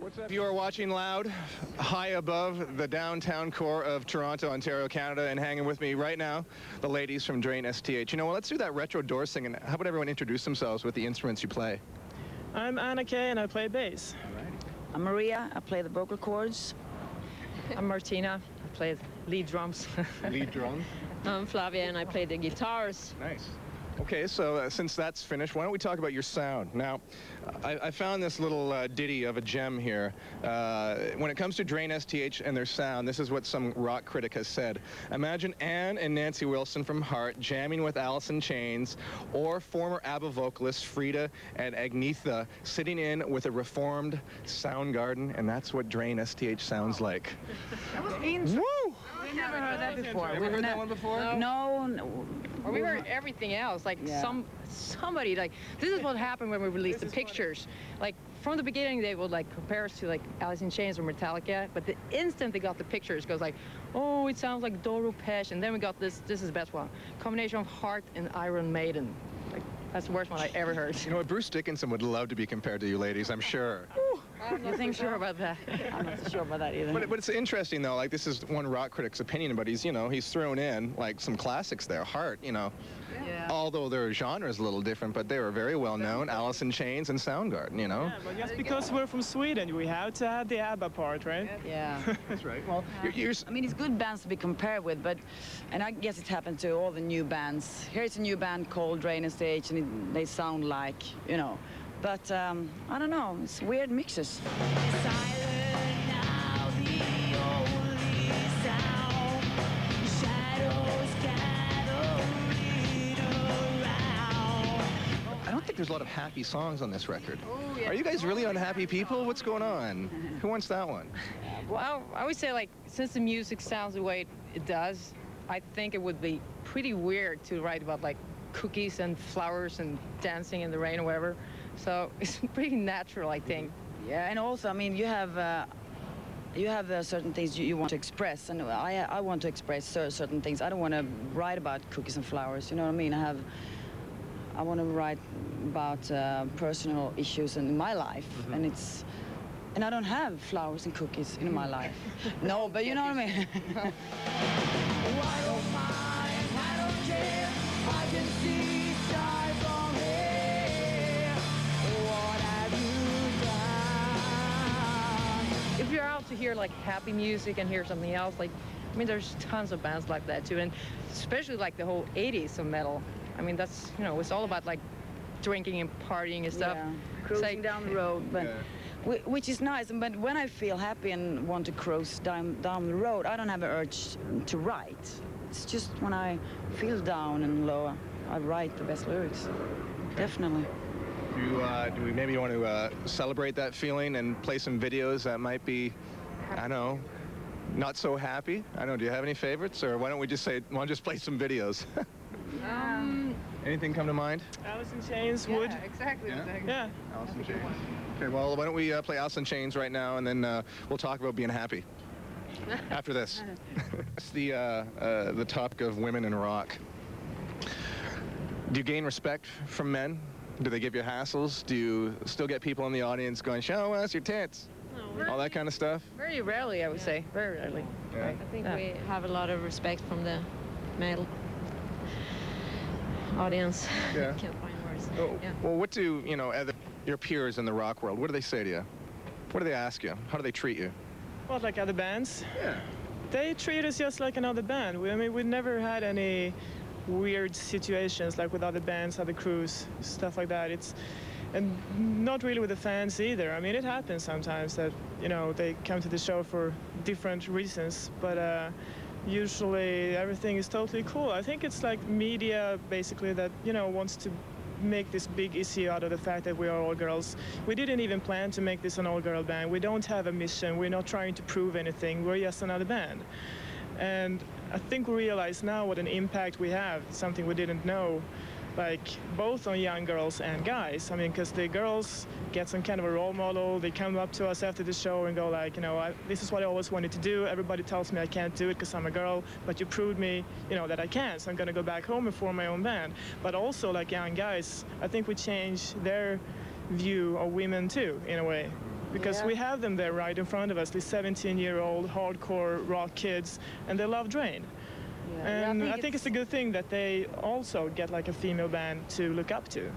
What's up? You are watching Loud, high above the downtown core of Toronto, Ontario, Canada, and hanging with me right now, the ladies from Drain STH. You know what, let's do that retro door sing, and how about everyone introduce themselves with the instruments you play? I'm Anna Kay, and I play bass. I'm Maria, I play the vocal cords. I'm Martina, I play lead drums. Lead drums? I'm Flavia, and I play the guitars. Nice. Okay, so since that's finished, why don't we talk about your sound? Now, I found this little ditty of a gem here. When it comes to Drain STH and their sound, this is what some rock critic has said. Imagine Anne and Nancy Wilson from Heart jamming with Alice in Chains, or former ABBA vocalists Frida and Agnetha sitting in with a reformed Soundgarden, and that's what Drain STH sounds like. That was interesting. Woo! We've never heard that before. Never heard that one before? No. Or we heard everything else, like somebody, like, this is what happened when we released the pictures. Like, from the beginning, they would, like, compare us to, like, Alice in Chains or Metallica, but the instant they got the pictures, goes like, oh, it sounds like Doro Pesh, and then we got this is the best one. Combination of Heart and Iron Maiden. Like, that's the worst one I ever heard. You know what, Bruce Dickinson would love to be compared to you ladies, I'm sure. I'm not sure about that. I'm not so sure about that either. But it's interesting, though, like, this is one rock critic's opinion, but he's, you know, he's thrown in, like, some classics there. Heart, you know. Yeah. Although their genre is a little different, but they were very well known. Alice in Chains and Soundgarden, you know. Yeah, but just because we're from Sweden, we have to have the ABBA part, right? Yeah. That's right. Well, I mean, it's good bands to be compared with, but, and I guess it happened to all the new bands. Here's a new band called Drain STH, and they sound like, you know, but I don't know, it's weird mixes. I don't think there's a lot of happy songs on this record. Oh, yeah. Are you guys really unhappy people? What's going on? Who wants that one? Well, I would say, like, since the music sounds the way it does, I think it would be pretty weird to write about, like, cookies and flowers and dancing in the rain or whatever. So it's pretty natural, I think. Yeah, and also, I mean, you have certain things you want to express, and I want to express certain things. I don't want to write about cookies and flowers, you know what I mean? I want to write about personal issues in my life, and I don't have flowers and cookies in my life. No, but you know what I mean? I don't mind, I don't care, I can see stars from here. What have you done? If you're out to hear, like, happy music and hear something else, like, I mean, there's tons of bands like that too, and especially, like, the whole 80s of metal. I mean, that's, you know, it's all about, like, drinking and partying and stuff. Yeah, cruising down the road, but which is nice. But when I feel happy and want to cruise down the road, I don't have an urge to write. It's just when I feel down and low, I write the best lyrics. Definitely. Do we maybe want to celebrate that feeling and play some videos that might be, I don't know, not so happy? I don't know, do you have any favorites? Or why don't we just say, why don't just play some videos? Anything come to mind? Alice in Chains would. Yeah, exactly. Yeah. Alice in Chains. Okay, well, why don't we play Alice in Chains right now, and then we'll talk about being happy after this. It's the topic of women in rock. Do you gain respect from men? Do they give you hassles? Do you still get people in the audience going, show us your tits? No, all that kind of stuff? Very rarely, I would say. Very rarely. Yeah. I think we have a lot of respect from the male audience. Yeah. Can't find words. Oh, Yeah. well, what do, you know, your peers in the rock world, what do they say to you? What do they ask you? How do they treat you? Well, like other bands? Yeah. They treat us just like another band. I mean, we've never had any weird situations like with other bands, other crews, stuff like that. And not really with the fans either. I mean, it happens sometimes that, you know, they come to the show for different reasons, but usually everything is totally cool. I think it's like media, basically, that, you know, wants to make this big issue out of the fact that we are all girls. We didn't even plan to make this an all-girl band. We don't have a mission. We're not trying to prove anything. We're just another band. And I think we realize now what an impact we have, something we didn't know, like both on young girls and guys. I mean, because the girls get some kind of a role model. They come up to us after the show and go like, you know, this is what I always wanted to do. Everybody tells me I can't do it because I'm a girl, but you proved me, you know, that I can. So I'm going to go back home and form my own band. But also, like young guys, I think we change their view of women too, in a way. because Yeah. we have them there right in front of us, these 17-year-old hardcore rock kids, and they love Drain. Yeah, And I think it's a good thing that they also get like a female band to look up to.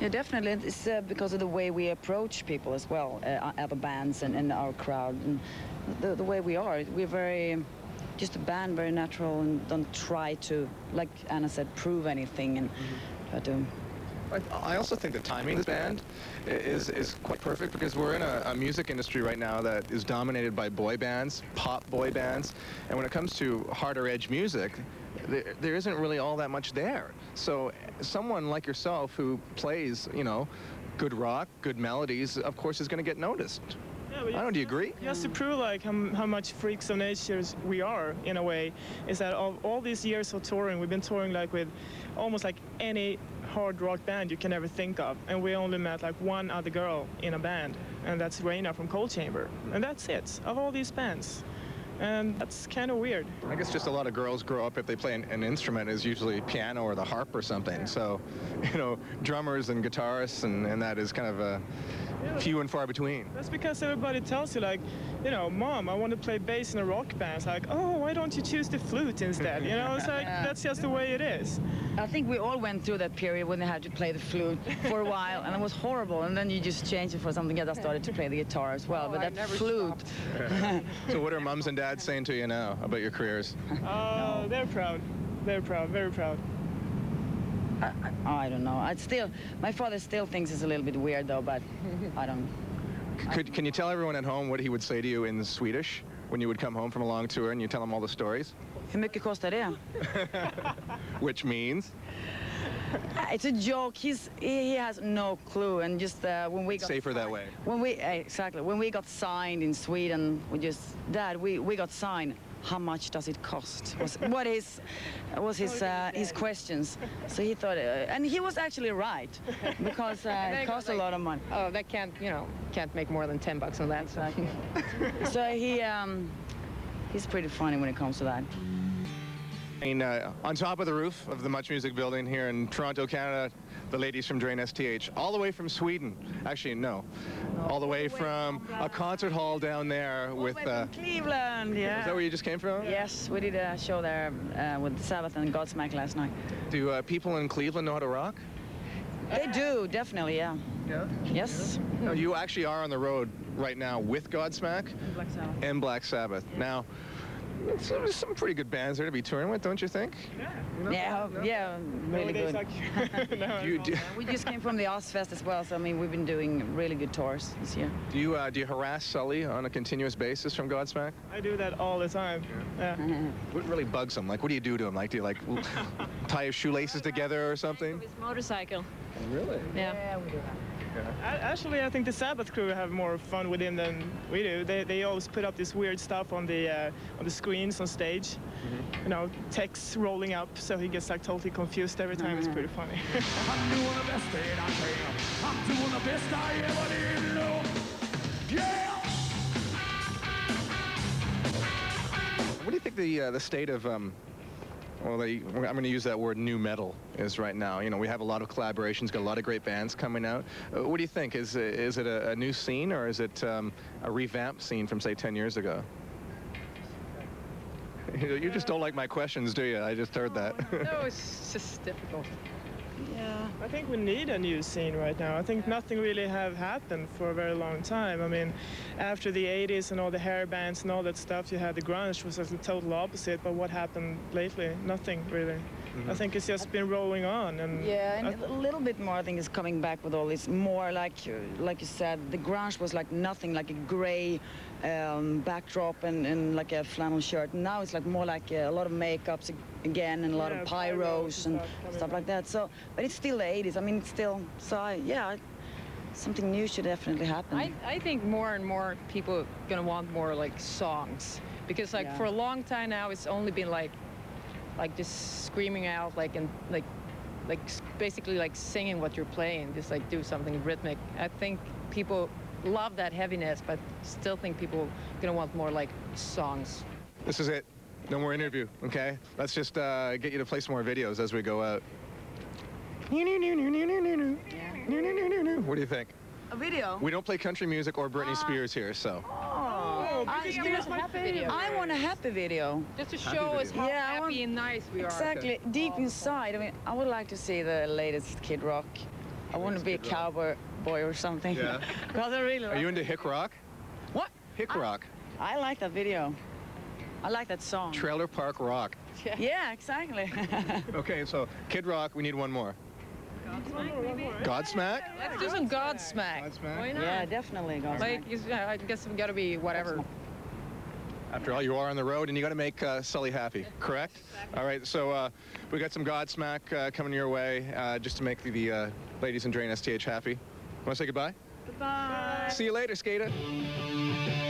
Yeah, definitely. It's because of the way we approach people as well, other bands and our crowd, and the way we are. We're very, just a band, very natural, and don't try to, like Anna said, prove anything and try to. I also think the timing of this band is quite perfect because we're in a music industry right now that is dominated by boy bands, pop boy bands, and when it comes to harder edge music, there isn't really all that much there. So someone like yourself who plays, you know, good rock, good melodies, of course is going to get noticed. Yeah, but I don't know, do you agree? Just to prove like how much freaks of nature we are in a way, is that of all these years of touring, we've been touring like with almost like any hard rock band you can ever think of, and we only met like one other girl in a band, and that's Raina from Cold Chamber, and that's it of all these bands. And that's kind of weird. I guess just a lot of girls grow up, if they play an instrument, is usually piano or the harp or something. So, you know, drummers and guitarists and that is kind of a few and far between. That's because everybody tells you like, you know, Mom, I want to play bass in a rock band. It's like, oh, why don't you choose the flute instead? You know, it's like, that's just the way it is. I think we all went through that period when they had to play the flute for a while, and it was horrible. And then you just change it for something else. I started to play the guitar as well, but I that never flute. So what are mums and dads saying to you now about your careers? Oh, they're proud. They're proud, very proud. I don't know. My father still thinks it's a little bit weird though, but I don't. Can you tell everyone at home what he would say to you in Swedish when you would come home from a long tour and you tell him all the stories? Hur mycket kostar det? Which means? It's a joke. He has no clue, and just when we got Safer that way. When we got signed in Sweden, Dad, we got signed. How much does it cost? Was his questions. So he thought, and he was actually right, because it costs a lot of money. Oh, that can't make more than $10 on that. So. So he's pretty funny when it comes to that. On top of the roof of the MuchMusic building here in Toronto, Canada, the ladies from Drain STH, all the way from Sweden. Actually, no. All the way from a concert hall down there with... From Cleveland, yeah. Is that where you just came from? Yes, we did a show there with Sabbath and Godsmack last night. Do people in Cleveland know how to rock? They do, definitely, yeah. Yeah? Yes. No, you actually are on the road right now with Godsmack Black Sabbath. and Black Sabbath. Now, there's some pretty good bands there to be touring with, don't you think? Yeah, really Nowadays, good. like, no, We just came from the Ozfest as well, so I mean, we've been doing really good tours this year. Do you harass Sully on a continuous basis from Godsmack? I do that all the time. Yeah. What really bugs him? Like, what do you do to him? Like, do you tie his shoelaces together or something? His motorcycle. Really? Yeah. we do that. Actually, I think the Sabbath crew have more fun with him than we do. They always put up this weird stuff on the screens on stage. You know, text rolling up, so he gets like totally confused every time. It's pretty funny. I'm doing the best that I can. I'm doing the best I ever did. No. Yeah. What do you think the state of well, I'm going to use that word, new metal, is right now? You know, we have a lot of collaborations, got a lot of great bands coming out. What do you think? Is it a new scene, or is it a revamped scene from, say, 10 years ago? You just don't like my questions, do you? I just heard that. No, it's just difficult. Yeah, I think we need a new scene right now. I think nothing really have happened for a very long time. I mean, after the 80s and all the hair bands and all that stuff, you had the grunge, was the total opposite. But what happened lately? Nothing really. I think it's just been rolling on. And Yeah, and a little bit more, I think, is coming back with all this more like you said, the grunge was like nothing, like a gray backdrop and like a flannel shirt. Now it's like more like a lot of makeups again and a lot of pyros and stuff like that. So, but it's still the 80s. I mean, it's still, something new should definitely happen. I think more and more people are gonna want more like songs, because like for a long time now it's only been like just screaming out like basically like singing what you're playing, just like do something rhythmic. I think people love that heaviness, but still think people are gonna want more like songs. This is it. No more interview, okay? Let's just get you to play some more videos as we go out. What do you think? A video? We don't play country music or Britney Spears here, so. Oh, I- Britney you Spears know, my favorite. I want a happy video. Just to show us how Yeah, I happy want- and nice we are. Exactly. Deep inside, I mean, I would like to see the latest Kid Rock. I want to be a cowboy or something. Yeah. Because I really Are like you into hick rock? What? Hick rock. I like that video. I like that song. Trailer Park Rock. Yeah, exactly. Okay, so Kid Rock, we need one more. Godsmack? Let's do some Godsmack. Godsmack? Why not? Yeah, definitely. Godsmack. Like, I guess we gotta be whatever. After all, you are on the road, and you got to make Sully happy, correct? All right, so we got some Godsmack coming your way just to make the ladies in Drain STH happy. Want to say goodbye? Goodbye. See you later, skater.